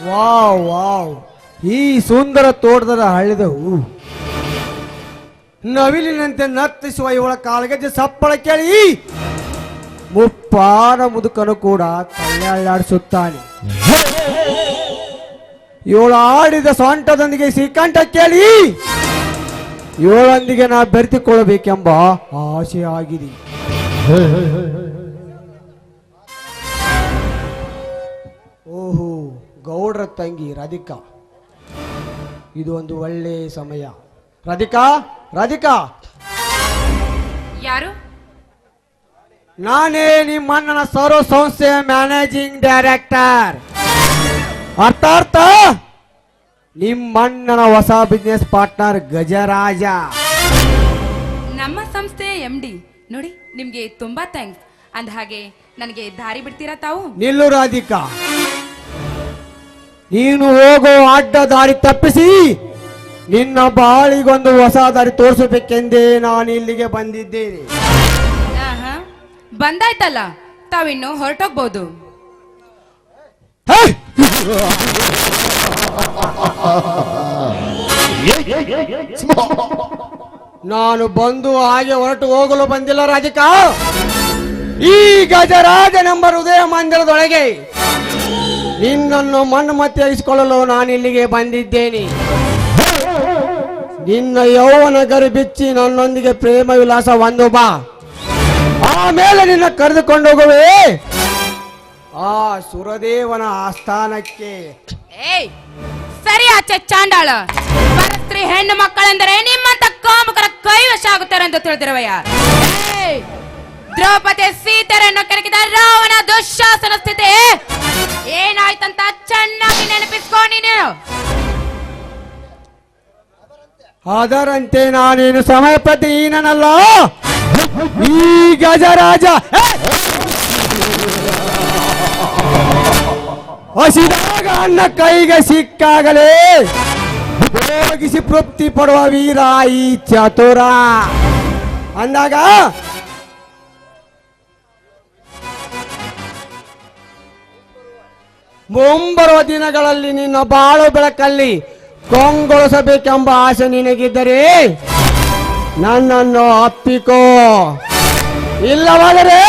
Wow wow, ಈ ಸುಂದರ ತೋಟದ ಹಳ್ಳಿದವು ನವಿಲಿನಂತೆ ನರ್ತಿಸುವ ಇವಳ ಕಾಲ್ಗೆಜ್ಜೆ ಸಪ್ಪಳ ಕೇಳಿ ಮುಪ್ಪಾನ ಮುದುಕನು ಕೂಡ ಕೈಯಾಡಿಸುತ್ತಾನೆ. ಇವಳು ಆಡಿದ ಸೊಂಟದೊಂದಿಗೆ ಶ್ರೀಕಂಠ ಕೇಳಿ ಇವಳೊಂದಿಗೆ ನಾ ಬೆರೆತುಕೊಳ್ಳಬೇಕೆಂಬ ಆಸೆ ಆಗಿದೆ. ಓಹೋ, ಗೌಡ್ರ ತಂಗಿ ರಾಧಿಕಾ, ಇದು ಒಂದು ಒಳ್ಳೆ ಸಮಯ. ರಾಧಿಕಾ, ರಾಧಿಕಾ, ಯಾರು? ನಾನೇ ನಿಮ್ಮಣ್ಣನ ಸೌರ ಸಂಸ್ಥೆಯ ಮ್ಯಾನೇಜಿಂಗ್ ಡೈರೆಕ್ಟರ್, ಅರ್ಥಾರ್ಥ ನಿಮ್ಮಣ್ಣನ ಹೊಸ ಬಿಸ್ನೆಸ್ ಪಾರ್ಟ್ನರ್ ಗಜರಾಜ. ನಮ್ಮ ಸಂಸ್ಥೆಯ MD ನೋಡಿ, ನಿಮ್ಗೆ ತುಂಬಾ ಥ್ಯಾಂಕ್ಸ್. ಅಂದ ಹಾಗೆ ನನಗೆ ದಾರಿ ಬಿಡ್ತೀರಾ ತಾವು? ನಿಲ್ಲು ರಾಧಿಕಾ, ನೀನು ಹೋಗೋ ಅಡ್ಡ ದಾರಿ ತಪ್ಪಿಸಿ ನಿನ್ನ ಬಾಳಿಗೊಂದು ಹೊಸ ದಾರಿ ತೋರಿಸಬೇಕೆಂದೇ ನಾನು ಇಲ್ಲಿಗೆ ಬಂದಿದ್ದೇನೆ. ಬಂದಾಯ್ತಲ್ಲ, ತಾವಿನ್ನು ಹೊರಟೋಗ್ಬೋದು. ನಾನು ಬಂದು ಹಾಗೆ ಹೊರಟು ಹೋಗಲು ಬಂದಿಲ್ಲ ರಾಧಿಕಾ. ಈ ಗಜರಾಜನೆಂಬ ಹೃದಯ ಮಂದಿರದೊಳಗೆ ನಿನ್ನನ್ನು ಮಣ್ಣುಮತ್ತಿಯಾಗಿಸಿಕೊಳ್ಳಲು ನಾನು ಇಲ್ಲಿಗೆ ಬಂದಿದ್ದೇನೆ. ನಿನ್ನ ಯೌವನ ಗರಿ ಬಿಚ್ಚಿ ನನ್ನೊಂದಿಗೆ ಪ್ರೇಮ ವಿಲಾಸ ಒಂದು ಬಾ, ಆಮೇಲೆ ನಿನ್ನ ಕರೆದುಕೊಂಡು ಹೋಗುವೆ ಆ ಸುರದೇವನ ಆಸ್ಥಾನಕ್ಕೆ. ಏಯ್, ಸರಿ ಆಚೆ ಚಾಂಡಾಳ. ಪರಸ್ತ್ರೀ ಹೆಣ್ಣು ಮಕ್ಕಳೆಂದರೆ ನಿಮ್ಮಂತ ಕಾಮುಕರ ಕೈವಶ ಆಗುತ್ತಾರೆ ಅಂತ ತಿಳಿದಿರುವಯ್ಯ. ದ್ರೌಪದಿ ಸೀತೆಯರನ್ನು ಕೆಣಕಿದ ರಾವಣ ದುಶ್ಯಾಸನ ಸ್ಥಿತಿ ಏನಾಯ್ತಂತ ಚೆನ್ನಾಗಿ ನೆನಪಿಸ್ಕೊಂಡು ನೀನು. ಅದರಂತೆ ನಾನೇನು ಸಮಯ ಪ್ರತಿಹೀನನಲ್ಲ. ಈ ಗಜರಾಜ ಹಸಿದಾಗ ಅನ್ನ ಕೈಗೆ ಸಿಕ್ಕಾಗಲೇ ಹೋಗಿಸಿ ತೃಪ್ತಿ ಪಡುವ ವೀರ ಈ ಚತುರ ಅಂದಾಗ ಮುಂಬರುವ ದಿನಗಳಲ್ಲಿ ನಿನ್ನ ಬಾಳು ಬೆಳಕಲ್ಲಿ ಕೊಂಗೊಳಿಸಬೇಕೆಂಬ ಆಸೆ ನಿನಗಿದ್ದರೆ ನನ್ನನ್ನು ಅಪ್ಪಿಕೋ. ಇಲ್ಲವಾದರೆ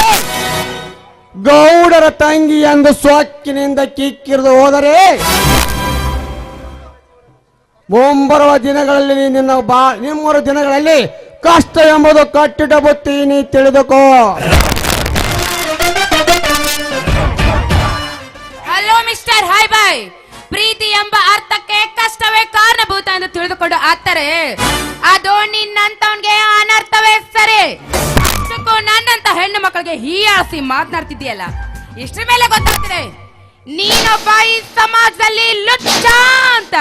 ಗೌಡರ ತಂಗಿ ಎಂದು ಸೊಕ್ಕಿನಿಂದ ಕಿಕ್ಕಿರಿದು ಹೋದರೆ ಮುಂಬರುವ ದಿನಗಳಲ್ಲಿ ನಿಮ್ಮೂರು ದಿನಗಳಲ್ಲಿ ಕಷ್ಟ ಎಂಬುದು ಕಟ್ಟಿಟ ಬುತ್ತಿ ನೀ ತಿಳಿದುಕೋ. ಹಲೋ ಮಿಸ್ಟರ್ ಹಾಯ್ ಬಾಯ್, ಪ್ರೀತಿ ಎಂಬ ಅರ್ಥಕ್ಕೆ ಕಷ್ಟವೇ ಕಾರಣಭೂತ ಎಂದು ತಿಳಿದುಕೊಂಡು ಆಗ್ತಾರೆ. ಅದು ನಿನ್ನಂತವನ್ಗೆ ಅನರ್ಥವೇ ಸರಿ. ಅಷ್ಟಕ್ಕೂ ನನ್ನಂತ ಹೆಣ್ಣು ಮಕ್ಕಳಿಗೆ ಹೀಯಾಳಿಸಿ ಮಾತನಾಡ್ತಿದ್ದೀಯಲ್ಲ, ಇಷ್ಟ್ರ ಮೇಲೆ ಗೊತ್ತಾಗ್ತಿದೆ ನೀನೊಬ್ಬ ಈ ಸಮಾಜದಲ್ಲಿ ಲುಚ್ಚ ಅಂತ.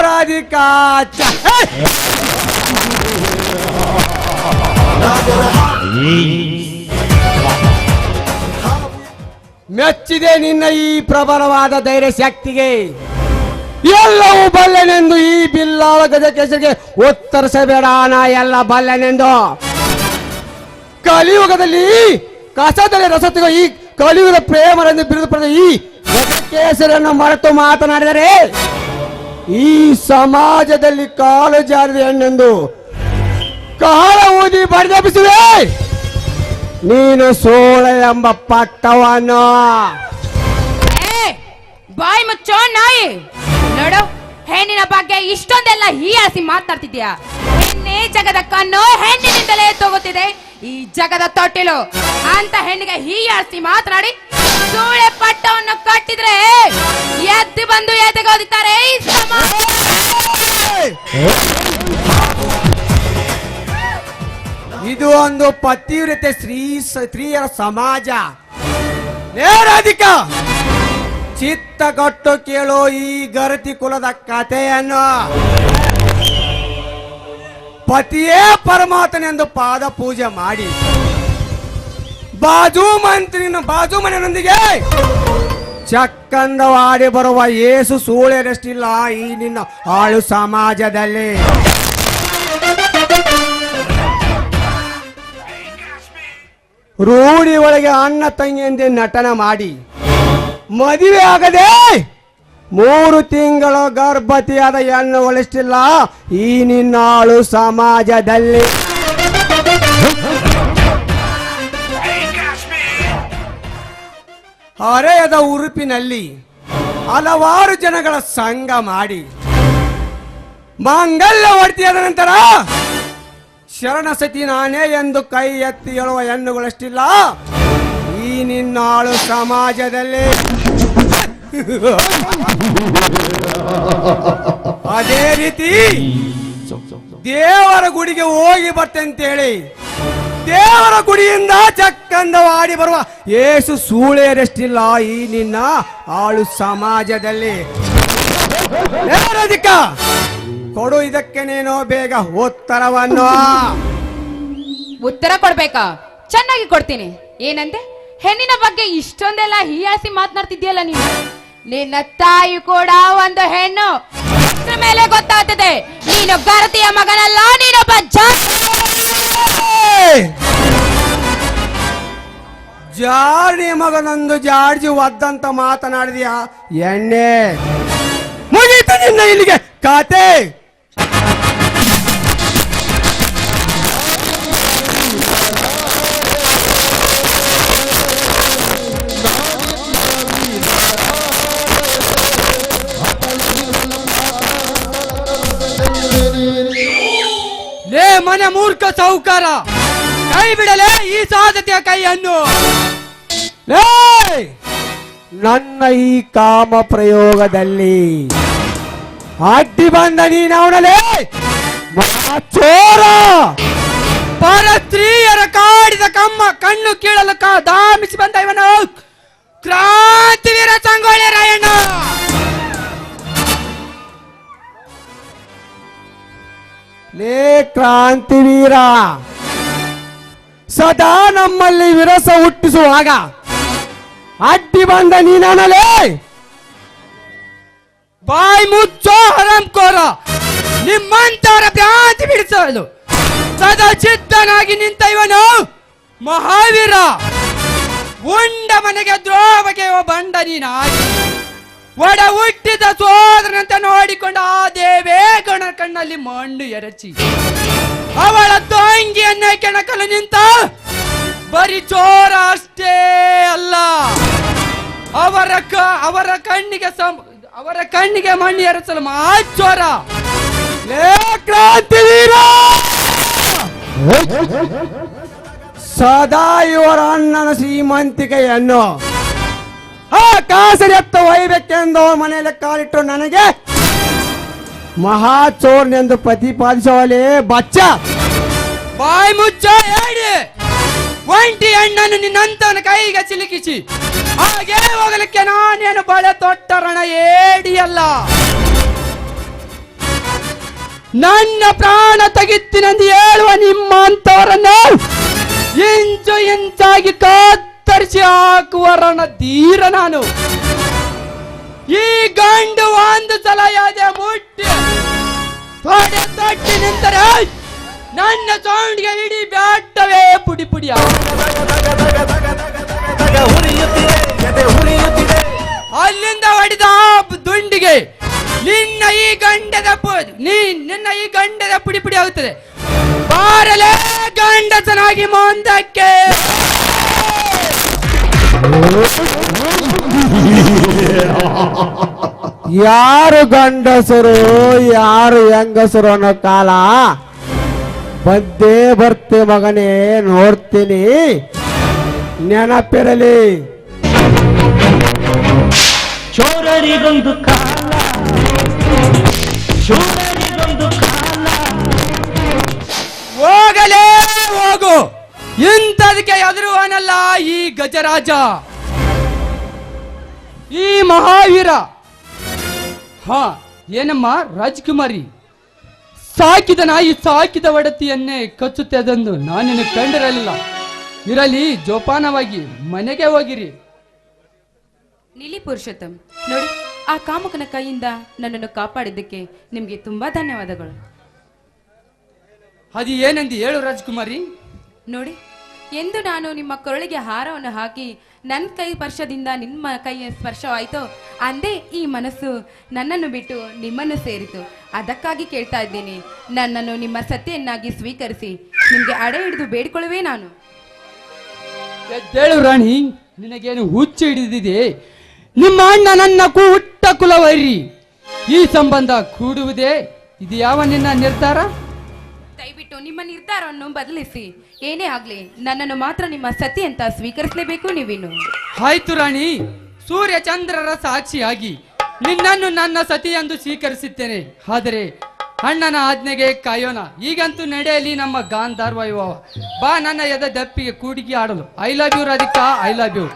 ರಾಧಿಕಾ, ಮೆಚ್ಚಿದೆ ನಿನ್ನ ಈ ಪ್ರಬಲವಾದ ಧೈರ್ಯ ಶಕ್ತಿಗೆ. ಎಲ್ಲವೂ ಬಲ್ಲೆನೆಂದು ಈ ಬಿಲ್ಲಾಳ ಗಜಕೇಸರಿಗೆ ಉತ್ತರಿಸಬೇಡ. ನಾ ಎಲ್ಲ ಬಲ್ಲೆನೆಂದು ಕಲಿಯುಗದಲ್ಲಿ ಕಸದಲ್ಲಿ ರಸತಿಗೆ ಈ ಕಲಿಯುಗದ ಪ್ರೇಮರೆಂದು ಬಿರುದು ಪಡೆದ ಈ ಗಜಕೇಸರನ್ನು ಮರೆತು ಮಾತನಾಡಿದರೆ ಈ ಸಮಾಜದಲ್ಲಿ ಕಾಲು ಜಾರಿದ ಹೆಣ್ಣೆಂದು ಕಾಲ ಊದಿ ಬಡಿದೆಬ್ಬಿಸುವೆ ನೀನು ಸೋಳ ಎಂಬ ಪಟ್ಟವನ್ನು. ಬಾಯ್ ಮುಚ್ಚೋ ನಾಯಿ. ನೋಡು, ಹೆಣ್ಣಿನ ಬಗ್ಗೆ ಇಷ್ಟೊಂದೆಲ್ಲ ಹೀಯಾಸಿ ಮಾತಾಡ್ತಿದ್ಯಾ. ಹೆಣ್ಣೆ ಜಗದ ಕಣ್ಣು, ಹೆಣ್ಣಿನಿಂದಲೇ ತಗೋತಿದೆ ಈ ಜಗದ ತೊಟ್ಟಿಲು ಅಂತ ಹೆಣ್ಣಿಗೆ ಹೀಯಾಸಿ ಮಾತನಾಡಿ ಸೂಳೆ ಪಟ್ಟವನ್ನು ಕಟ್ಟಿದ್ರೆ ಎದ್ದು ಬಂದು ಎದೆಗೋದಿದ್ದಾರೆ ಈ ಸಮಾಜ. ಇದು ಒಂದು ಪತಿವ್ರತೆ ಸ್ತ್ರೀಯರ ಸಮಾಜ. ರಾಧಿಕಾ, ಚಿತ್ತಗೊಟ್ಟು ಕೇಳೋ ಈ ಗರತಿ ಕುಲದ ಕಥೆಯನ್ನು. ಪತಿಯೇ ಪರಮಾತ್ಮನೆಂದು ಪಾದ ಪೂಜೆ ಮಾಡಿ ಬಾಜು ಮನೆಯೊಂದಿಗೆ ಚಕ್ಕಂದವಾಡಿ ಬರುವ ಏಸು ಸೂಳೆರಷ್ಟಿಲ್ಲ ಈ ನಿನ್ನ ಆಳು ಸಮಾಜದಲ್ಲಿ. ರೂಢಿ ಒಳಗೆ ಅಣ್ಣ ತಂಗಿಯಂತೆ ನಟನ ಮಾಡಿ ಮದುವೆ ಆಗದೆ 3 ತಿಂಗಳ ಗರ್ಭವತಿಯಾದ ಹೆಣ್ಣು ಒಳಿಸ್ತಿಲ್ಲ ಈ ನಿನ್ನಾಳು ಸಮಾಜದಲ್ಲಿ. ಹರೆಯದ ಉರುಪಿನಲ್ಲಿ ಹಲವಾರು ಜನಗಳ ಸಂಘ ಮಾಡಿ ಮಾಂಗಲ್ಯ ಹೊಡ್ತಿಯಾದ ನಂತರ ಶರಣ ಸತಿ ನಾನೇ ಎಂದು ಕೈ ಎತ್ತಿ ಹೇಳುವ ಹೆಣ್ಣುಗಳಷ್ಟಿಲ್ಲ ಈ ನಿನ್ನಾಳು ಸಮಾಜದಲ್ಲಿ. ಅದೇ ರೀತಿ ದೇವರ ಗುಡಿಗೆ ಹೋಗಿ ಬರ್ತೇಂತೇಳಿ ದೇವರ ಗುಡಿಯಿಂದ ಚಕ್ಕಂದವಾಡಿ ಬರುವ ಏಸು ಸೂಳೆಯರಷ್ಟಿಲ್ಲ ಈ ನಿನ್ನ ಆಳು ಸಮಾಜದಲ್ಲಿ. ಕೊಡು ಇದಕ್ಕೆ ನೀನು ಬೇಗ ಉತ್ತರವನ್ನು. ಉತ್ತರ ಕೊಡ್ಬೇಕಾ? ಚೆನ್ನಾಗಿ ಕೊಡ್ತೀನಿ. ಏನಂತೆ? ಹೆಣ್ಣಿನ ಬಗ್ಗೆ ಇಷ್ಟೊಂದೆಲ್ಲ ಹೀಯಾಸಿ ಮಾತನಾಡ್ತಿದ್ಯಲ್ಲ ನೀನು. ನಿನ್ನ ತಾಯಿ ಕೂಡ ಒಂದು ಹೆಣ್ಣು. ಅದ್ರ ಮೇಲೆ ಗೊತ್ತಾಗ್ತದೆ ನೀನು ಗರತಿಯ ಮಗನಲ್ಲ, ನೀನೊಬ್ಬ ಜಾಡಿ ಮಗನೊಂದು ಜಾಡ್ಜಿ ಒದ್ದಂತ ಮಾತನಾಡಿದ್ಯಾ ಎಣ್ಣೆ. ಮುಗೀತು ನಿನ್ನ ಇಲ್ಲಿಗೆ ಕಾತೆ. ಲೇ ಮನೆ ಮೂರ್ಖ ಸಾಹುಕಾರ, ಕೈ ಬಿಡಲೇ ಈ ಸಾಧ್ಯತೆಯ ಕೈಯನ್ನು. ನನ್ನ ಈ ಕಾಮ ಪ್ರಯೋಗದಲ್ಲಿ ಅಡ್ಡಿ ಬಂದ ನೀನವನಲೇ ಚೋರ. ಪರ ಸ್ತ್ರೀಯರ ಕಾಡಿದ ಕಮ್ಮ ಕಣ್ಣು ಕೀಳಲು ಧಾಮಿಸಿ ಬಂದ ಇವನು ಕ್ರಾಂತಿವೀರ ಸಂಗೊಳ್ಳಿ ರಾಯಣ್ಣ. ಲೇ ಕ್ರಾಂತಿವೀರ, ಸದಾ ನಮ್ಮಲ್ಲಿ ವಿರಸ ಹುಟ್ಟಿಸುವಾಗ ಅಡ್ಡಿ ಬಂದ ನೀನಲೇ. ಬಾಯಿ ಮುಚ್ಚೋ ಹರಂಕೋರ, ನಿಮ್ಮಂತವರ ಭ್ರಾಂತಿ ಬಿಡಿಸಲು ಸದಾ ಚಿತ್ತನಾಗಿ ನಿಂತ ಇವನು ಮಹಾವೀರ. ಉಂಡ ಮನೆಗೆ ದ್ರೋಹಗೆ ಬಂಡ ನೀನಾಗಿ ಒಡ ಹುಟ್ಟಿದ ಸೋದರನಂತೆ ನೋಡಿಕೊಂಡ ಆ ದೇವೇಗೌಡ ಕಣ್ಣಲ್ಲಿ ಮಣ್ಣು ಎರಚಿ ಅವಳ ತಂಗಿಯನ್ನೇ ಕೆಣಕಲು ನಿಂತ ಬರೀ ಚೋರ ಅಷ್ಟೇ ಅಲ್ಲ, ಅವರ ಕಣ್ಣಿಗೆ ಮಣ್ಣು ಎರಚಲು ಚೋರ. ಕ್ರಾಂತಿವೀರ, ಸದಾ ಇವರ ಅಣ್ಣನ ಶ್ರೀಮಂತಿಕೆಯನ್ನು ಆ ಕಾಸರಿ ಎತ್ತ ಒಯ್ಯಬೇಕೆಂದು ಮನೆಯಲ್ಲಿ ಕಾಲಿಟ್ಟು ನನಗೆ ಮಹಾಚೋರ್ನೆಂದು ಪ್ರತಿಪಾದಿಸವಲೇ ಬಚ್ಚ. ಬಾಯಿ ಮುಚ್ಚ ಹೇಳಿ. ಒಂಟಿ ಹೆಣ್ಣನ್ನು ನಿನ್ನಂತವನ ಕೈಗೆ ಸಿಲುಕಿಸಿ ಹಾಗೆ ಹೋಗಲಿಕ್ಕೆ ನಾನೇನು ಬಳೆ ತೊಟ್ಟರಣ ಏಡಿಯಲ್ಲ. ನನ್ನ ಪ್ರಾಣ ತೆಗಿತ್ತಿನೆಂದು ಹೇಳುವ ನಿಮ್ಮಂತವರನ್ನು ಇಂಚು ಇಂಚಾಗಿ ಕತ್ತರಿಸಿ ಹಾಕುವರಣ ಧೀರ ನಾನು. ಈ ಗಂಡು ಒಂದು ಸಲ ಯಾದೆ ಮುಟ್ಟಿ ತೊಟ್ಟಿ ನಿಂತರೆ ನನ್ನ ಸೌಂಡ್ಗೆ ಇಡೀ ಬ್ಯಾಟವೇ ಪುಡಿ ಪುಡಿ. ಅಲ್ಲಿಂದ ಹೊಡೆದ ದುಂಡಿಗೆ ನಿನ್ನ ಈ ಗಂಡದ ಪುಡಿ ಪುಡಿ ಆಗುತ್ತದೆ. ಬಾರಲೇ ಗಂಡಸನಾಗಿ ಮುಂದಕ್ಕೆ. ಯಾರು ಗಂಡಸರು ಯಾರು ಹೆಂಗಸರು ಅನ್ನೋ ಕಾಲ ಬಂದೇ ಬರ್ತೆ ಮಗನೇ, ನೋಡ್ತೀನಿ ನೆನಪಿರಲಿ. ಚೋರರಿಗೊಂದು ಕಾಲ, ಚೋರರಿಗೊಂದು ಕಾಲ. ಹೋಗಲೇ ಹೋಗು, ಇಂಥದಕ್ಕೆ ಎದುರುವನಲ್ಲ ಈ ಗಜರಾಜ, ಈ ಮಹಾವೀರ. ಹಾ ಏನಮ್ಮ ರಾಜಕುಮಾರಿ, ಸಾಕಿದ ನಾಯಿ ಸಾಕಿದ ಒಡತಿಯನ್ನೇ ಕಚ್ಚುತ್ತೆ ಅದೊಂದು ನಾನೇನು ಕಂಡಿರಲಿಲ್ಲ. ಇರಲಿ, ಜೋಪಾನವಾಗಿ ಮನೆಗೆ ಹೋಗಿರಿ. ನಿಲಿ ಪುರುಷೋತ್ತಮ್, ನೋಡಿ ಆ ಕಾಮಕನ ಕೈಯಿಂದ ನನ್ನನ್ನು ಕಾಪಾಡಿದ್ದಕ್ಕೆ ನಿಮಗೆ ತುಂಬಾ ಧನ್ಯವಾದಗಳು. ಅದು ಏನೆಂದು ಹೇಳು ರಾಜಕುಮಾರಿ. ನೋಡಿ, ಎಂದು ನಾನು ನಿಮ್ಮ ಕೊರಳಿಗೆ ಹಾರವನ್ನು ಹಾಕಿ ನನ್ನ ಕೈ ಸ್ಪರ್ಶದಿಂದ ನಿಮ್ಮ ಕೈಯ ಸ್ಪರ್ಶವಾಯಿತು ಅಂದೇ ಈ ಮನಸ್ಸು ನನ್ನನ್ನು ಬಿಟ್ಟು ನಿಮ್ಮನ್ನು ಸೇರಿತು. ಅದಕ್ಕಾಗಿ ಕೇಳ್ತಾ ಇದ್ದೀನಿ, ನನ್ನನ್ನು ನಿಮ್ಮ ಸತಿಯನ್ನಾಗಿ ಸ್ವೀಕರಿಸಿ. ನಿಮಗೆ ಅಡೆ ಹಿಡಿದು ಬೇಡಿಕೊಳ್ಳುವೆ ನಾನು. ಎದ್ದೇಳು ರಾಣಿ, ನಿನಗೇನು ಹುಚ್ಚು ಹಿಡಿದಿದೆ? ನಿಮ್ಮ ಅಣ್ಣ ನನ್ನ ಹುಟ್ಟ ಕುಲವೈರಿ. ಈ ಸಂಬಂಧ ಕೂಡುವುದೇ ಇದು ಯಾವ ನಿನ್ನ ನಿರ್ಧಾರ? ದಯವಿಟ್ಟು ನಿಮ್ಮ ನಿರ್ಧಾರವನ್ನು ಬದಲಿಸಿ. ಏನೇ ಆಗ್ಲಿ ನನ್ನನ್ನು ಮಾತ್ರ ನಿಮ್ಮ ಸತಿ ಅಂತ ಸ್ವೀಕರಿಸಲೇಬೇಕು ನೀವಿನ್ನು. ಆಯ್ತು ರಾಣಿ, ಸೂರ್ಯ ಚಂದ್ರರ ಸಾಕ್ಷಿಯಾಗಿ ನಿನ್ನನ್ನು ನನ್ನ ಸತಿ ಎಂದು ಸ್ವೀಕರಿಸುತ್ತೇನೆ. ಆದರೆ ಅಣ್ಣನ ಆಜ್ಞೆಗೆ ಕಾಯೋಣ. ಈಗಂತೂ ನಡೆಯಲಿ ನಮ್ಮ ಗಾಂಧಾರ್ ವೈಭವ. ಬಾ ನನ್ನ ಎದ ದಪ್ಪಿಗೆ ಕೂಡಿಗೆ ಆಡಲು. I love you Radhika, I love you.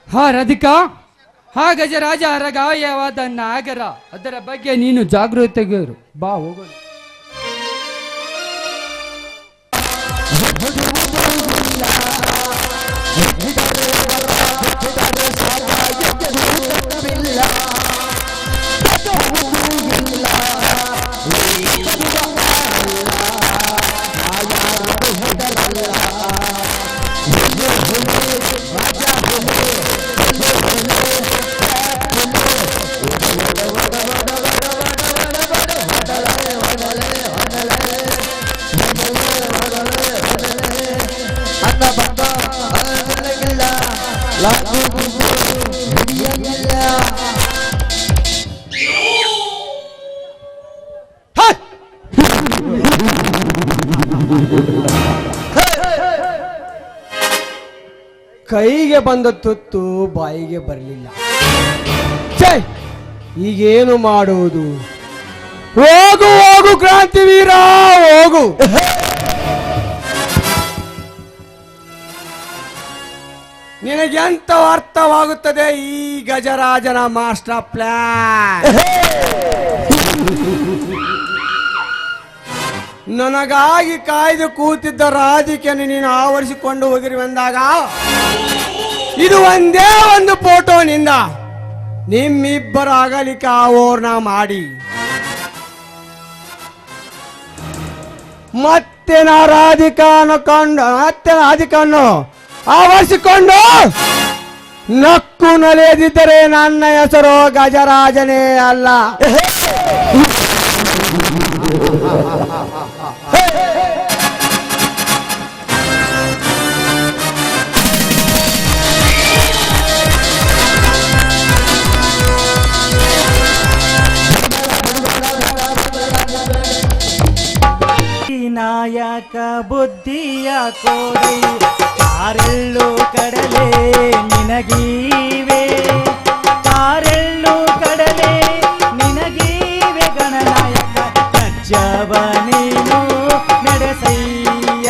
ಹಾ ರಾಧಿಕಾ, ಹಾ ಗಜರಾಜ ಗಾಯವಾದ ನಾಗರ, ಅದರ ಬಗ್ಗೆ ನೀನು ಜಾಗೃತಿಗಿರು. ಬಾ ಹೋಗೋಣ. ಕೈಗೆ ಬಂದ ತುತ್ತು ಬಾಯಿಗೆ ಬರಲಿಲ್ಲ. ಛೇ, ಈಗೇನು ಮಾಡುವುದು? ಹೋಗು ಹೋಗು ಕ್ರಾಂತಿವೀರ ಹೋಗು. ನಿನಗೆಂತ ಅರ್ಥವಾಗುತ್ತದೆ ಈ ಗಜರಾಜನ ಮಾಸ್ಟರ್ ಪ್ಲಾನ್? ನನಗಾಗಿ ಕಾಯ್ದು ಕೂತಿದ್ದ ರಾಧಿಕೆಯನ್ನು ನೀನು ಆವರಿಸಿಕೊಂಡು ಹೋಗಿರುವೆಂದಾಗ ಇದು ಒಂದೇ ಒಂದು ಫೋಟೋನಿಂದ ನಿಮ್ಮಿಬ್ಬರ ಅಗಲಿಕೆ ಆವರಣ ಮಾಡಿ ಮತ್ತೆ ರಾಧಿಕನ್ನು ಆವರಿಸಿಕೊಂಡು ನಕ್ಕು ನಲಿಯದಿದ್ದರೆ ನನ್ನ ಹೆಸರು ಗಜರಾಜನೇ ಅಲ್ಲ. ನಾಯಕ ಬುದ್ಧಿಯ ಕೋರಿ ಕಾರೆಳ್ಳು ಕಡಲೆ ನಿನಗೀವೆ, ಕಾರೆಳ್ಳು ಕಡಲೆ ನಿನಗೀವೆ ಗಣನಾಯಕ ಕಚ್ಚವ ನೀನು ನಡೆಸಯ್ಯ,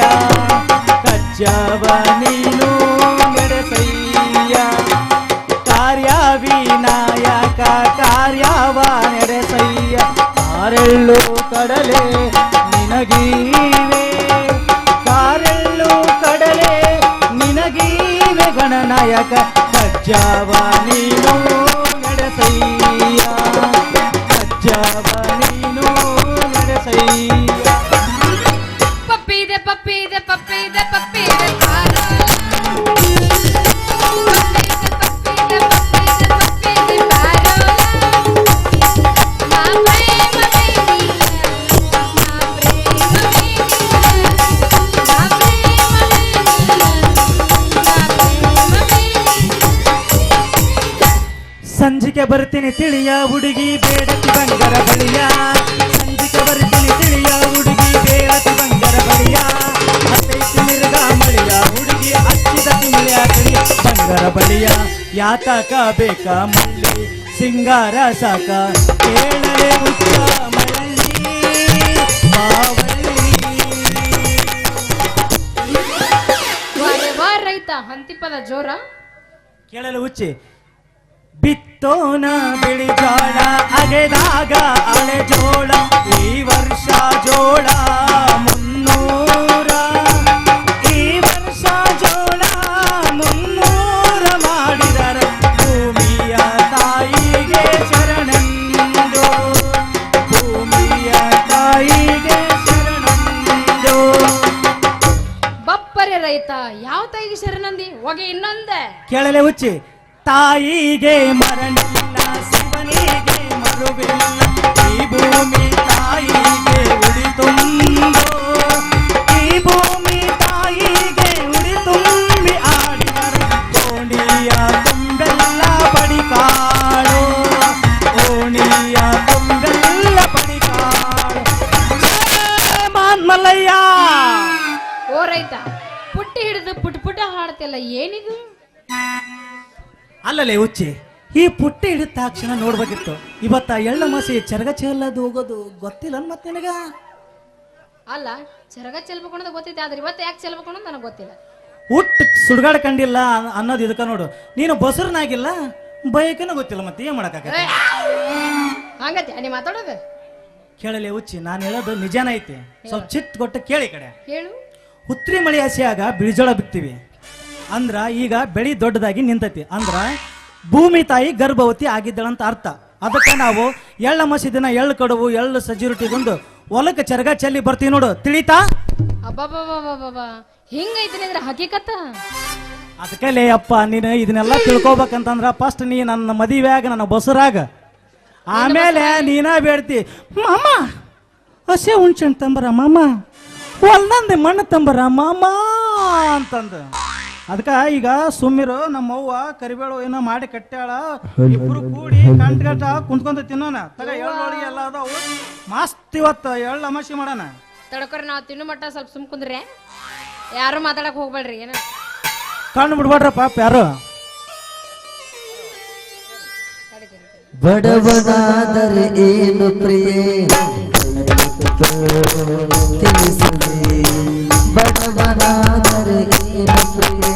ಕಚ್ಚವ ನೀನು ನಡೆಸಯ್ಯ, ಕಾರ್ಯ ವಿನಾಯಕ ಕಾರ್ಯವ ನಡೆಸಯ್ಯ, ಕಾರೆಳ್ಳು ಕಡಲೆ ನಿನಗೀವೆ, ಕಾರೆಳ್ಳು ಕಡಲೆ ನಿನಗೀವೆ ಗಣನಾಯಕ ಕಚ್ಚವ ನೀನು ನಡೆಸಯ್ಯ, ಕಚ್ಚವ ನೀನು ನಡೆಸಯ್ಯ. ಪಪ್ಪಿದೆ ಪಪ್ಪಿದೆ ಪಪ್ಪಿದೆ ಪಪ್ಪಿದೆ ಬಾರೋ. ಪಪ್ಪಿದೆ ಪಪ್ಪಿದೆ ಪಪ್ಪಿದೆ ಬಾರೋ. ನಾ ಪ್ರೇಮ ಬೇಡಿಲ್ಲ, ನಾ ಪ್ರೇಮ ಬೇಡಿಲ್ಲ, ನಾ ಪ್ರೇಮ ಬೇಡಿಲ್ಲ, ನಾ ಪ್ರೇಮ ಬೇಡಿಲ್ಲ. ಸಂಜಿಕೆ ಬರ್ತೀನಿ ತಿಳಿಯ ಹುಡುಗಿ ಬೇಡತಿ ಬಂಗಾರ ಬಳಿಯ, ಸಂಜಿಕೆ ಬರ್ತೀನಿ ತಿಳಿಯ ಹುಡುಗಿ ಬೇಡತಿ ಬಂಗಾರ ಬಳಿಯ, ಹತ್ತೈತಿ ಮಿರ್ಗ ಮಳಿಯ ಹುಡುಗಿ ಹಚ್ಚಿದ ತಿಂಗಳ ಕಡಿಯ ಬಂಗಾರ ಬಳಿಯ, ಯಾತಕ ಬೇಕ ಮಳ್ಳಿ ಸಿಂಗಾರ ಸಾಕ ಕೇಳಲೆ ಉಚ್ಚ ಮಳ್ಳಿ ಮಾವಳ್ಳಿ. ವಾರೆ ವಾರ ರೈತ ಹಂತಿಪದ ಜೋರ ಕೇಳಲು ಹುಚ್ಚಿ ಬಿತ್ತೋನ ಬಿಳಿ ಜೋಳ ಅಗೆದಾಗ ಅಳೆ ಜೋಳ, ಈ ವರ್ಷ ಜೋಳ 300, ಈ ವರ್ಷ ಜೋಳ 300 ಮಾಡಿದರ ಭೂಮಿಯ ತಾಯಿಗೆ ಶರಣಂದು, ಭೂಮಿಯ ತಾಯಿಗೆ ಶರಣಂದು. ಬಪ್ಪರೆ ರೈತ ಯಾವ ತಾಯಿಗೆ ಶರಣಂದಿ ಹೊಗೆ ಇನ್ನೊಂದೆ ಕೇಳಲೆ ಹುಚ್ಚಿ ತಾಯಿಗೆ ಮರಣಿಲ್ಲ ಶಿವನಿಗೆ ಮರುವಿಲ್ಲ, ಈ ಭೂಮಿ ತಾಯಿಗೆ ಉಳಿತುಂಬೋ, ಈ ಭೂಮಿ ತಾಯಿಗೆ ಉಳಿತುಂಬಿ ಆಡಿದರ ಓಣಿಯ ತುಂಬೆಲ್ಲ ಪಡಿಕಾಳು, ಓಣಿಯ ತುಂಬೆಲ್ಲ ಪಡಿಕಾಳು. ಮಾನ್ಮಲ್ಲಯ್ಯ ಓ ರೈತ ಪುಟ್ಟಿ ಹಿಡಿದು ಪುಟ್ ಪುಟ ಹಾಡ್ತಿಲ್ಲ ಏನಿದು? ಅಲ್ಲಲೇ ಹುಚ್ಚಿ ಈ ಪುಟ್ಟ ಹಿಡಿದ ತಕ್ಷಣ ನೋಡ್ಬೇಕಿತ್ತು, ಇವತ್ತ ಎಳ್ಳ ಮಾಸಿ ಚರಗ ಚೆಲ್ಲದು ಹೋಗೋದು ಗೊತ್ತಿಲ್ಲ ಮತ್ತೆ ನಿನಗ? ಅಲ್ಲ ಚರಗ ಚೆಲ್ಬೇಕು ಅನ್ನೋದು ಗೊತ್ತೈತೆ, ಆದ್ರೆ ಇವತ್ತು ಯಾಕೆ ಚೆಲ್ಬೇಕು ಅನ್ನೋದು ನನಗೆ ಗೊತ್ತಿಲ್ಲ. ಹುಟ್ಟು ಸುಡ್ಗಾಡ ಕಂಡಿಲ್ಲ ಅನ್ನೋದು ಇದಕ್ಕ ನೋಡು. ನೀನು ಬಸರ್ನಾಗಿಲ್ಲ ಬೈಕನ ಗೊತ್ತಿಲ್ಲ, ಮತ್ತೆ ಏನ್ ಮಾಡಕ್ಕಾಗತ್ತೆ? ಹಂಗತ್ತೆ ನೀ ಮಾತಾಡೋದು ಕೇಳಲಿ ಹುಚ್ಚಿ, ನಾನು ಹೇಳೋದು ನಿಜಾನ ಐತಿ. ಸ್ವಲ್ಪ ಚಿತ್ ಕೊಟ್ಟು ಕೇಳಿ ಈ ಕಡೆ. ಹೇಳು. ಹುತ್ರಿ ಮಳಿ ಹಸಿಯಾಗ ಬಿಳಿಜೋಳ ಬಿತ್ತೀವಿ ಅಂದ್ರ ಈಗ ಬೆಳಿ ದೊಡ್ಡದಾಗಿ ನಿಂತೈತಿ ಅಂದ್ರ ಭೂಮಿ ತಾಯಿ ಗರ್ಭವತಿ ಆಗಿದ್ದಳಂತ ಅರ್ಥ. ಅದಕ್ಕೆ ನಾವು ಎಳ್ಳ ಮಸಿ ದಿನ ಎಳ್ಳು ಕಡುವು ಎಳ್ಳು ಸಜ್ಜಿ ರೊಟ್ಟಿಗೊಂದು ಹೊಲಕ್ಕೆ ಚರಗ ಚೆಲ್ಲಿ ಬರ್ತೀವಿ ನೋಡು, ತಿಳಿತಾ? ಅಬ್ಬಬ್ಬಬ್ಬಬ್ಬಬ್ಬ ಹಿಂಗೈತಿ ಅಂದ್ರೆ ಹಕೀಕತ್ತ. ಅದಕ್ಕೆ ಅಪ್ಪ ನೀನು ಇದನ್ನೆಲ್ಲ ತಿಳ್ಕೊಬೇಕಂತಂದ್ರ ಫಸ್ಟ್ ನೀ ನನ್ನ ಮದುವೆಯಾಗ ನನ್ನ ಬಸರಾಗ, ಆಮೇಲೆ ನೀನ ಬೇಡ್ತಿ ಮಾಮ ಹಸೆ ಹುಣ್ಸೆಣ್ ತಂಬರ ಮಾಮ, ಹೊಲ್ದಂದೆ ಮಣ್ಣು ತಂಬರ ಮಾಮ ಅಂತಂದು. ಅದಕ್ಕ ಈಗ ಸುಮ್ಮಿರು, ನಮ್ಮವ್ವ ಕರಿಬೇಳು ಏನೋ ಮಾಡಿ ಕಟ್ಟ್ಯಾಳ, ಇಬ್ರು ಕೂಡಿ ಕಂಟ್ಗಟ್ಟ ಕುಂತ್ಕೊಂತ ತಿನ್ನೋಣ. ತಗ ಎಳ್ಳೊಳಗೆ ಎಲ್ಲ ಅದಾವು ಮಸ್ತ್. ಇವತ್ತು ಎಳ್ಳು ಅಮಾಸಿ ಮಾಡೋಣ. ತಡ್ಕೊರಿ, ನಾವು ತಿನ್ನು ಮಟ್ಟ ಸ್ವಲ್ಪ ಸುಮ್ ಕುಂದ್ರೆ, ಯಾರು ಮಾತಾಡಕ್ ಹೋಗ್ಬೇಡ್ರಿ. ಏನ ಕಣ್ಣು ಬಿಡ್ಬೇಡ್ರ ಪಾಪ ಯಾರು. ಬಡವನಾದರೆ ಏನು ಪ್ರಿಯೆ ತಿಳಿಸಲಿ, ಬಡವನಾದರೆ ಏನು ಪ್ರಿಯೆ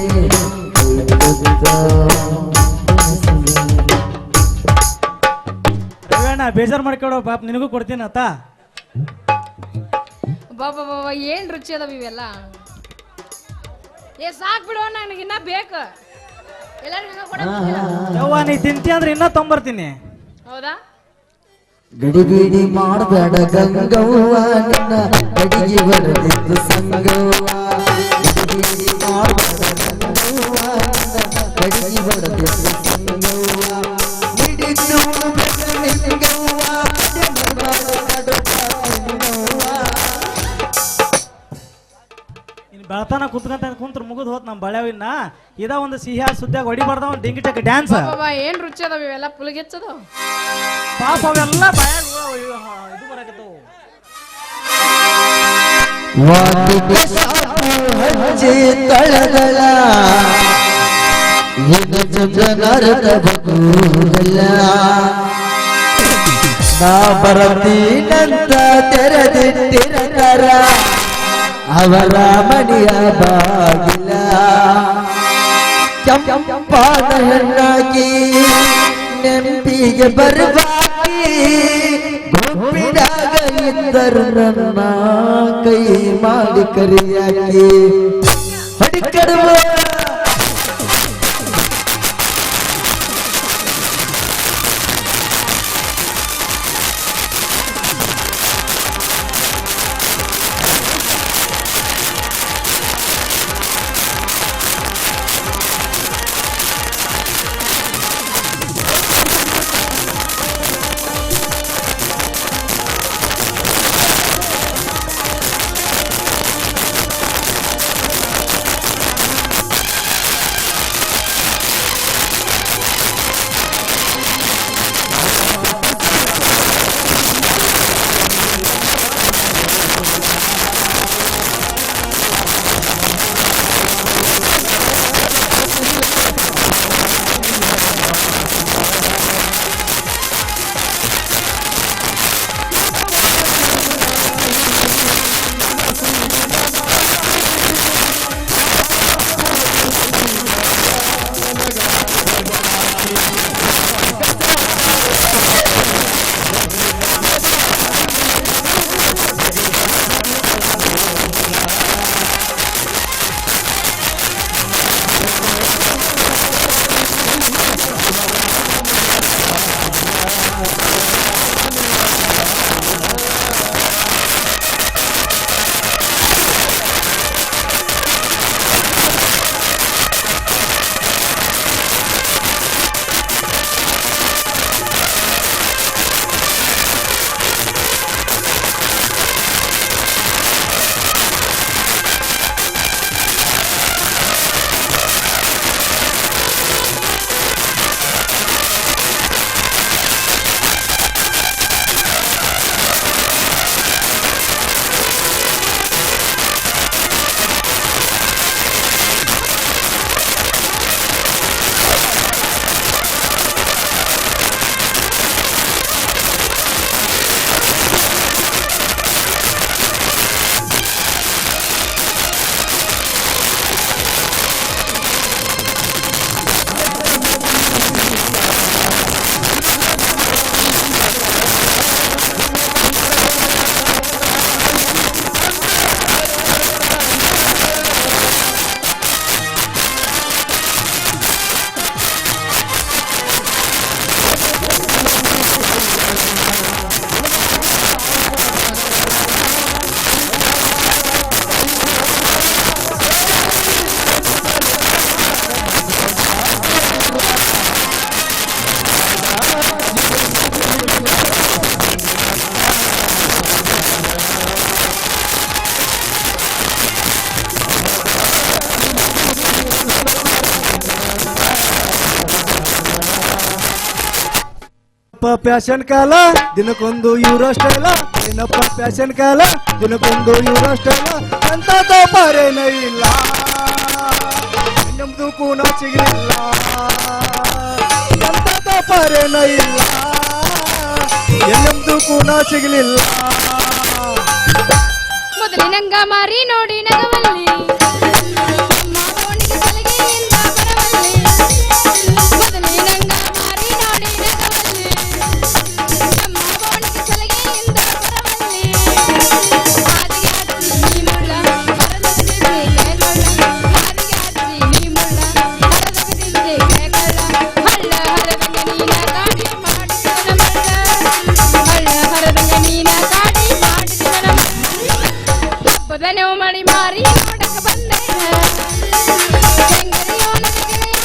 ರವಿಯಣ್ಣ ಬೇಜಾರು ಮಾಡ್ಕೊಡೋ ಪಾಪ, ನಿನಗೂ ಕೊಡ್ತೀನಿ ಆತ. ಬಾಬಾ ಏನ್ ರುಚಿ ಅದಾವ ಇವೆಲ್ಲ. ಏ ಸಾಕ್ ಬಿಡುವ, ನನಗಿನ್ನ ಬೇಕು. ಎಲ್ಲರಿಗೂ ಕೊಡಕ್ಕಿಲ್ಲ. ಯವ್ವ ನೀ ತಿಂತಿ ಅಂದ್ರೆ ಇನ್ನೂ ತೊಂಬರ್ತೀನಿ. ಹೌದಾ? ಗಡಿಬಿಡಿ ಮಾಡಬೇಡ ಗಂಗವ್ವ, ನಿನ್ನ ಗಡಿಗೆ ಬರದಿದ್ದು ಸಂಗವ್ವ. ಗಡಿಬಿಡಿ ಮಾಡಬೇಡ ಗಂಗವ್ವ, ನಿನ್ನ ಗಡಿಗೆ ಬರದಿದ್ದು ಸಂಗವ್ವ. ಹಿಡಿದು ನಿಂಗವ್ವ, ಇನ್ನು ಬೆಳತಾನ ಕುಂತ್ಕಂತ ಕುಂತ್ರ ಮುಗಿದು ಹೋತ್ ನಮ್ಮ ಬಳ್ಯಾವಿನ. ಇದ ಒಂದು ಸಿಹಿ ಸುದ್ದಿಯಾಗ ಹೊಡಿಬಾರ್ದ ಒಂದು ಡಿಂಗಿಟಕ್ ಡ್ಯಾನ್ಸ್. ಬಾಬಾ ಏನ್ ರುಚಿ ಅದಾವ ಇವೆಲ್ಲ, ಪುಲ್ಗೆಚ್ಚದು ಪಾಪ ಅವೆಲ್ಲ ಬಾಯಾಗ ಇದು ಬರಾಕತ್ತವು. ವಾಟಿಗೆ ಸಾಕು ಹಂಚಿ ತಳಗಳ, ಇನ್ನು ಜನರದ ಬಕೂರಲ್ಲ. ನಾ ಬರತೀನಂತ ತೆರೆದಿಟ್ಟಿರತಾರ ಅವರ ಮನೆಯ ಬಾಗಿಲ. ಕೆಂಪಾದ ಹೆಣ್ಣಾಗಿ ನೆಂಪಿಗೆ ಬರಬಾಗಿ, ಗುಪ್ಪಿದಾಗ ಇದ್ದರು ನನ್ನ ಕೈ ಮಾಡಿ ಕರಿಯಾಗಿ ಹೊಡಿಕಡುವ. ಏನಪ್ಪ ಫ್ಯಾಷನ್ ಕಾಲ ದಿನಕ್ಕೊಂದು ಯೂರೋ ಸ್ಟೈಲ ಏನಪ್ಪ ಫ್ಯಾಷನ್ ಕಾಲ ದಿನಕ್ಕೊಂದು ಯೂರೋ ಸ್ಟೈಲ ಅಂತ ತೋಪಾರೇನ ಇಲ್ಲ ನಮ್ದು ಕೂನ ಸಿಗಲಿಲ್ಲ ಎಂತ ತೋಪಾರೇನ ಇಲ್ಲ ನಮ್ದು ಕೂನ ಸಿಗಲಿಲ್ಲ ಮೊದಲಿನಂಗ ಮಾರಿ ನೋಡಿ ನಗವಲ್ಲಿ ಮಾವನಿಗೆ ಸಲಿಗೆಯಿಂದ ಬರವಲ್ಲಿ ಮೊದಲಿನಂಗ ಮಾರಿ ನೋಡಿ ನಗವಲ್ಲಿ ಮಾವನಿಗೆ ಸಲಿಗೆಯಿಂದ ಬರವಲ್ಲಿ ಹಾದಿಗೆ ಹಚ್ಚಿ ನೀ ಮುಳ್ಳ ಹರದಗದಿದ್ದೆ ಕೇಳಲ್ಲ ಹಾದಿಗೆ ಹಚ್ಚಿ ನೀ ಮುಳ್ಳ ಹರದಗದಿದ್ದೆ ಕೇಳಲ್ಲ ಹಳ್ಳ ಹರದಂಗ ನೀನ ಕಾಡಿ ಮಾಡಿದ ಮಳ್ಳ ಹಳ್ಳ ಹರದಂಗ ನೀನ ಕಾಡಿ ಮಾಡಿದ ಬದನೆವು ಮಳಿ ಮಾರಿ ನೋಡಕ ಬಂದೇನ ಹೆಂಗರಿಯೋ ನನ್ನ ಗೆಳೆಯ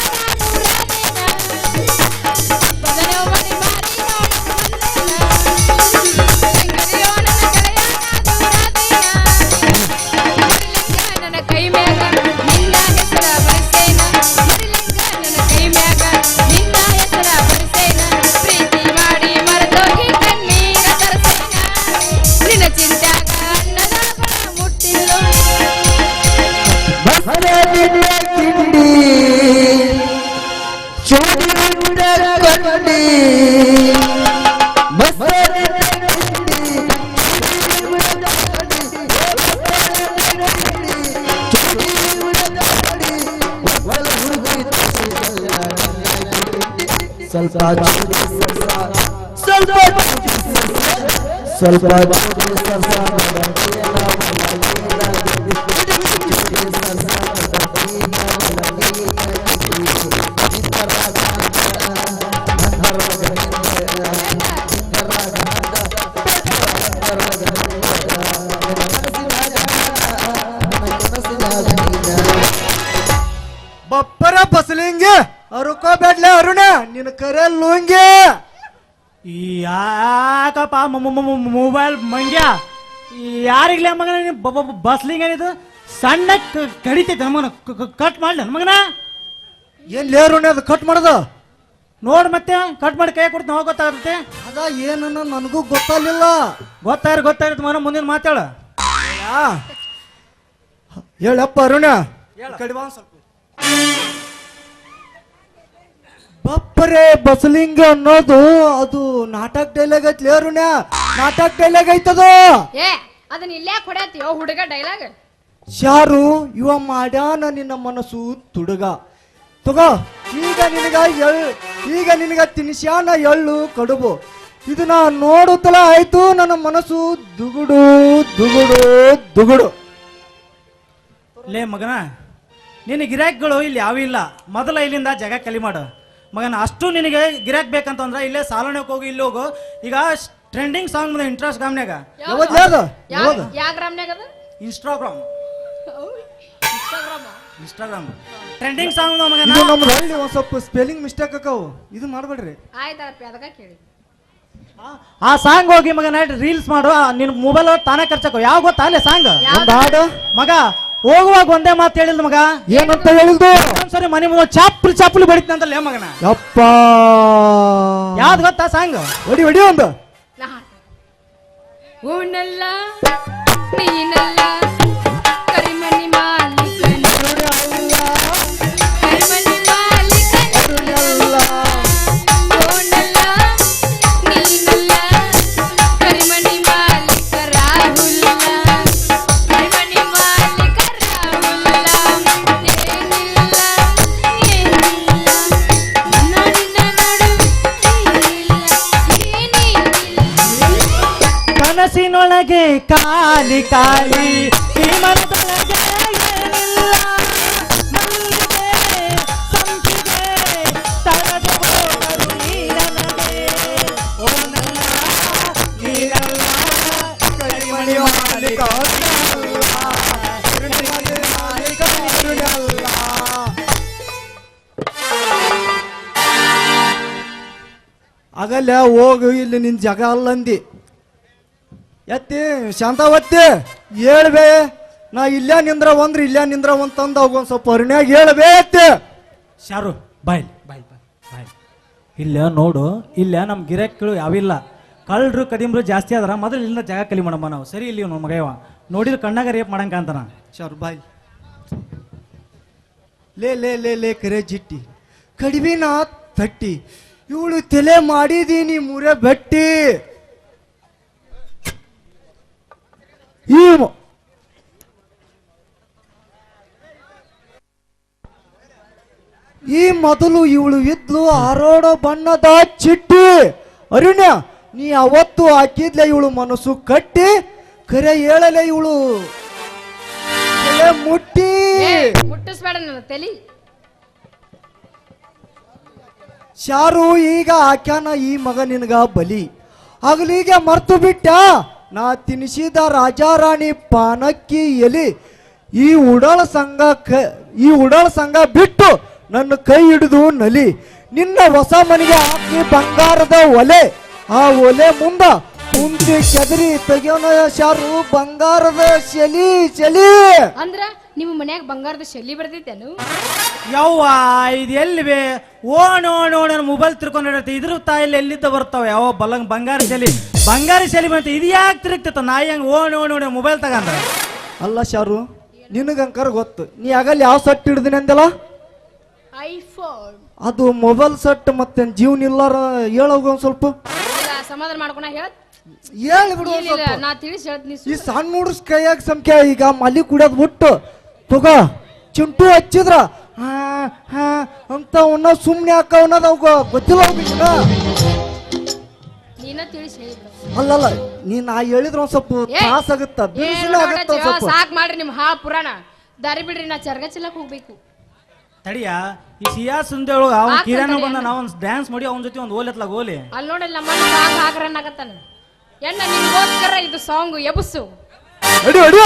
ಬದನೆವು ಮಳಿ ಮಾರಿ ನೋಡಕ ಬಂದೇನ ಹೆಂಗರಿಯೋ ನನ್ನ ಗೆಳೆಯ ಮರಿಲಿಂಗ ನನ್ನ ಕೈ ಮ್ಯಾಗ ನಿನ್ನ ಹೆಸರ ಬರೆಸೇನ ಮರಿಲಿಂಗ ನನ್ನ ಕೈ ಮ್ಯಾಗ ನಿನ್ನ ಹೆಸರ ಬರೆಸೇನ ಪ್ರೀತಿ ಮಾಡಿ ಮರೆತೋಗಿ ಕಣ್ಣೀರ ತರಸೇನ ನಿನ್ನ ಚಿಂತ್ಯಾಗ ಅನ್ನದ ಬಣ ಮುಟ್ಟಿಲ್ಲೋ ಬಸರೆ ನಿನ್ನ ಕಿಂಡಿ ಚೋಡಿ ಉಡಕೊಂಡಿ ಬಸರೆ ನಿನ್ನ ಕಿಂಡಿ ಚೋಡಿ ಉಡಕೊಂಡಿ ಒಳ ಹುಡುಗಿ ಸ್ವಲ್ಪ ಸ್ವಲ್ಪ ಬಪ್ಪರ ಬಸಲಿಂಗೆ ಅರುಕೋಬೇಡ್ಲೆ ಅರುಣ ನಿನ್ನ ಕರೆ ಲುಂಗಿ ಈ ಯಾಕಪ್ಪ ಮೊಬೈಲ್ ಮಂಗ್ಯ ಯಾರಿಗ್ಲೇ ಮಗನ ಬಸ್ಲಿಂಗ್ ಏನಿದು ಸಣ್ಣ ಕಡಿತೈತೆ ಮಗನ ಕಟ್ ಮಾಡ್ಲಿ ಮಗನ ಏನ್ ಲೇ ಅರುಣ ಅದು ಕಟ್ ಮಾಡೋದು ನೋಡ್ ಮತ್ತೆ ಕಟ್ ಮಾಡಿ ಕೈ ಕೊಡ್ತೀನಿ ಹೋಗಿ ಗೊತ್ತಾಗುತ್ತೆ ಅದ ಏನನ್ನ ನನಗೂ ಗೊತ್ತಾಗ್ಲಿಲ್ಲ ಗೊತ್ತಾಗಿರುತ್ತೆ ಮಗನ ಮುಂದಿನ ಮಾತಾಡ ಹೇಳಪ್ಪ ಅರುಣ ಕಡಿ ಬಾ ಒಂದ್ ಸ್ವಲ್ಪ. ಬಪ್ಪರೆ ಬಸಲಿಂಗ ಅನ್ನೋದು ಅದು ನಾಟಕ ಡೈಲಾಗ್ ಐತ್ಲಿ ಅರುಣ ನಾಟಕ ಡೈಲಾಗ್ ಐತದು ಏ ಅದನ್ನ ಇಲ್ಲೇ ಕೊಡತ್ತೀಯೋ ಹುಡುಗ ಡೈಲಾಗ್ ಶಾರು ಇವ ಮಾಡ್ಯಾನ ನಿನ್ನ ಮನಸ್ಸು ತುಡುಗ ತಗೋ ಈಗ ನಿನಗ ತಿನಿಸ್ಯಾನ ಎಳ್ಳು ಕಡುಬು ಇದನ್ನ ನೋಡುತ್ತಲ ಆಯ್ತು ನನ್ನ ಮನಸ್ಸು ದುಗುಡು ದುಗುಡು ದುಗುಡು ಲೇ ಮಗನ ನಿನ್ನ ಗಿರಾಕಿಗಳು ಇಲ್ಲಿ ಯಾವೂ ಇಲ್ಲ ಮೊದಲ ಇಲ್ಲಿಂದ ಜಾಗ ಖಾಲಿ ಮಾಡು ಮಗನ ಅಷ್ಟು ನಿನಗೆ ಗಿರಾಕ್ ಬೇಕಂತಂದ್ರೆ ಇಲ್ಲೇ ಸಾಲೋಣಕ್ಕೆ ಹೋಗಿ ಇಲ್ಲಿ ಹೋಗು ಈಗ ಟ್ರೆಂಡಿಂಗ್ ಸಾಂಗ್ ಬಂದ ಇಂಟ್ರೆಸ್ಟ್ ಗಾಮ್ನ್ಯಾಗ ಯಾವ್ದು ಯಾವ್ದು ಯಾವ್ದು ಯಾವ ಗ್ರಾಮ್ನಾಗ ಅದ ಇನ್ಸ್ಟಾಗ್ರಾಮ್ ಇನ್ಸ್ಟಾಗ್ರಾಮ್ ಟ್ರೆಂಡಿಂಗ್ ಸಾಂಗ್ ಮಗನ ಇದು ನಮ್ದು ಹಳ್ಳಿ ಒಂದ್ ಸ್ವಲ್ಪ ಸ್ಪೆಲ್ಲಿಂಗ್ ಮಿಸ್ಟೇಕ್ ಅಕ್ಕವು ಇದು ಮಾಡ್ಬೇಡ್ರಿ ಆಯ್ತಪ್ಪ ಅದಕ್ಕ ಕೇಳಿ ಆ ಸಾಂಗ್ ಹೋಗಿ ಮಗನ ರೀಲ್ಸ್ ಮಾಡು ನಿನ್ ಮೊಬೈಲ್ ತಾನೇ ಖರ್ಚಕೋ ಯಾವ ಗೊತ್ತಾ ಅಲ್ಲೇ ಸಾಂಗ್ ಒಂದ್ ಹಾಡು ಮಗ ಹೋಗುವಾಗ ಒಂದೇ ಮಾತು ಹೇಳಿದ್ ಮಗ ಏನಂತ ಹೇಳಿದ್ದು ಒಂದ್ಸರಿ ಮನೆ ಮುಂದೆ ಚಾಪಲಿ ಬಡಿತಂತಲ್ಲ ಮಗನ ಯಪ್ಪ ಯಾವ್ದು ಗೊತ್ತಾ ಸಾಂಗ್ ಹೊಡಿ ಹೊಡಿ ಒಂದು ಊನಲ್ಲ ನೀನಲ್ಲ ಕರಿಮಣಿ ಮಾಲೀಕನ ಕರಿಮಣಿ ಮಾಲೀಕನ ಊನಲ್ಲ ನೀನಲ್ಲ ಕರಿಮಣಿ ಮಾಲೀಕ ರಾಹುಲ್ಲ ಕರಿಮಣಿ ಮಾಲೀಕ ರಾಹುಲ್ಲ ಏನಿಲ್ಲ ನನ್ನ ನಿನ್ನ ನಡುವೆ ಏನಿಲ್ಲ ಕನಸಿನೊಳಗೆ ಕಾಲಿ ಕಾಲಿ ಈ ಮನದೊಳಗೆ ಏನಿಲ್ಲ ಮಲ್ಲಿಗೆ ಸಂಪಿಗೆ ತರದೆ ಹೋಗಲು ನೀನನಗೆ ಓ ನನ್ನ ನೀನಲ್ಲ ಕರಿಮಣಿ ಮಾಲೀಕ ಆಗಲ್ಲ ಹೋಗು ಇಲ್ಲಿ ನಿನ್ ಜಾಗ ಅಲ್ಲಂದಿ ಎತ್ತಿ ಶಾಂತಾವತ್ತಿ ಹೇಳ್ಬೇ ನಾ ಇಲ್ಲೇ ನಿಂದ್ರ ಒಂದ್ ತಂದ ಹೋಗ್ ಒಂದ್ ಸ್ವಲ್ಪ ಅರುಣ್ಯಾಗ ಹೇಳ್ಬೇ ಎತ್ತಿ ಶಾರು ಬಾಯ್ ಬಾಯ್ ಬಾಯ್ ಬಾಯ್ ಇಲ್ಲ ನೋಡು ಇಲ್ಲ ನಮ್ಮ ಗಿರಾಕಿಗಳು ಯಾವಿಲ್ಲ ಕಳ್ಳರು ಕದಿಮ್ರು ಜಾಸ್ತಿ ಆದ್ರ ಮೊದಲು ಇಲ್ಲಿಂದ ಜಾಗ ಕಲಿ ಮಾಡಮ್ಮ ನಾವು ಸರಿ ಇಲ್ಲಿ ನಮ್ಮ ಮಗವ ನೋಡಿದ್ರೆ ಕಣ್ಣಾಗ ರೇಪ್ ಮಾಡಂಕ ಅಂತಾನ ಶಾರು ಬಾಯ್ ಲೇ ಲೇ ಲೇ ಲೇ ಕರೆ ಜಿಟ್ಟಿ ಕಡಿವಿನ ತಟ್ಟಿ ಇವಳು ತಲೆ ಮಾಡಿದೀನಿ ಮುರೆ ಬಟ್ಟಿ ಈ ಮೊದಲು ಇವಳು ಇದ್ಲು ಆರೋಡ ಬಣ್ಣದ ಚಿಟ್ಟಿ ಅರುಣ್ಯ ನೀ ಅವತ್ತು ಹಾಕಿದ್ಲೆ ಇವಳು ಮನಸ್ಸು ಕಟ್ಟಿ ಕರೆ ಹೇಳಲೆ ಇವಳು ತಲೆ ಮುಟ್ಟಿ ಮುಟ್ಟಿಸ್ಬೇಡ ನನ್ನ ತಲಿ. ಶಾರು ಈಗ ಹಾಕ್ಯಾನ ಈ ಮಗ ನಿನಗ ಬಲಿ ಹಗಲಿಗೆ ಮರ್ತು ಬಿಟ್ಟ ನಾ ತಿನ್ನಿಸಿದ ರಾಜಾರಾಣಿ ಪಾನಕ್ಕಿ ಎಲಿ ಈ ಉಡಾಳ ಸಂಘ ಬಿಟ್ಟು ನನ್ನ ಕೈ ಹಿಡಿದು ನಲಿ ನಿನ್ನ ಹೊಸ ಮನೆಗೆ ಹಾಕಿ ಬಂಗಾರದ ಒಲೆ ಆ ಒಲೆ ಮುಂದ ಕುಂತಿ ಕೆದರಿ ತೆಗಿಯೋಣ ಶಾರು ಬಂಗಾರದ ಶಲಿ ಶಲಿ ಅಂದ್ರ ನಿಮ್ಮ ಮನ್ಯಾಗ ಬಂಗಾರದ ಶೆಲ್ಲಿ ಬರ್ತೈತೇನು? ಯವ್ವ ಇದು ಎಲ್ಲಿವೆ ಓಣ್ ನನ್ನ ಮೊಬೈಲ್ ತಿರ್ಕೊಂಡಿರತ್ತೆ ಇದ್ರ ತಾಯಿಲ್ಲ ಎಲ್ಲಿದ್ದ ಬರ್ತಾವ ಯಾವ ಬಂಗಾರ ಶೈಲಿ ಬಂತ ಇದು ಯಾಕೆ ತಿರುಗ್ತಿತ್ತ ನಾಯಿ ಹಂಗ ಓಣ್ ಮೊಬೈಲ್ ತಗಂದ್ರ ಅಲ್ಲ ಶಾರು ನಿನಗಂಕರ್ ಗೊತ್ತು ನೀ ಆಗಲ್ಲ ಯಾವ ಸಟ್ ಹಿಡ್ದಿನಿ ಅಂದಲ್ಲ ಐಫೋನ್ ಅದು ಮೊಬೈಲ್ ಸೆಟ್ ಮತ್ತೆ ಜೀವನ ಇಲ್ಲಾರ ಹೇಳೋಗ ಒಂದ್ ಸ್ವಲ್ಪ ಸಮಾಧಾನ ಮಾಡ್ಕೊಂಡ ಹೇಳ ಹೇಳ್ಬಿಡು ಒಂದ್ ಇಲ್ಲ ಸ್ವಲ್ಪ. ನಾ ತಿಳಿಸಿ ಹೇಳ್ತೀನಿ ಈ ಸಣ್ಣ ಹುಡುಗ್ರ ಕೈಯಾಗ ಸಂಖ್ಯೆ ಈಗ ಮಲ್ಲಿ ಕುಡಿಯೋದ್ ಬಿಟ್ಟು ತಗೋ ಚಿಂಟು ಹಚ್ಚಿದ್ರ ಹಾ ಹಾ ಅಂತ ಅವನ್ನ ಸುಮ್ನೆ ಹಾಕ ಅನ್ನೋದು ಅವಾಗ ಗೊತ್ತಿಲ್ಲ ಅವ್ನಿಗೆ. ನೀನ ತಿಳಿಸಿ ಹೇಳಿ ಅಲ್ಲಲ್ಲ ನೀನ್ ನಾ ಹೇಳಿದ್ರ ಒಂದ್ ಸ್ವಲ್ಪ ತ್ರಾಸ ಆಗತ್ತ ಬಿರುಸಿನ ಆಗತ್ತ ಒಂದ್ ಸ್ವಲ್ಪ ಸಾಕ್ ಮಾಡ್ರಿ ನಿಮ್ ಹಾ ಪುರಾಣ ದಾರಿ ಬಿಡ್ರಿ ನಾ ಚರ್ಗ ಚಿಲ್ಲಕ್ ಹೋಗ್ಬೇಕು. ತಡಿಯ ಈ ಸಿಯಾ ಸಂದೆ ಒಳಗ ಅವ್ನ ಹಾಕ್ತಾನೆ ಕಿರಾಣ ತಡಿ ಬಂದ ನಾವು ಡ್ಯಾನ್ಸ್ ಮಾಡಿ ಅವನ ಜೊತೆ ಒಂದು ಓಲ್ ಎತ್ಲಾಗ ಓಲಿ ಅಲ್ಲಿ ನೋಡಲ್ಲ ನಮ್ಮ ಸಾಕ್ ಹಾಕ್ರನ್ನಾಗತ್ತಾನ ಎಣ್ಣ ನಿನ್ಗೋಸ್ಕರ ಇದು ಸಾಂಗ್ ಎಬಸ್ಸು ಅಡಿ ಅಡಿ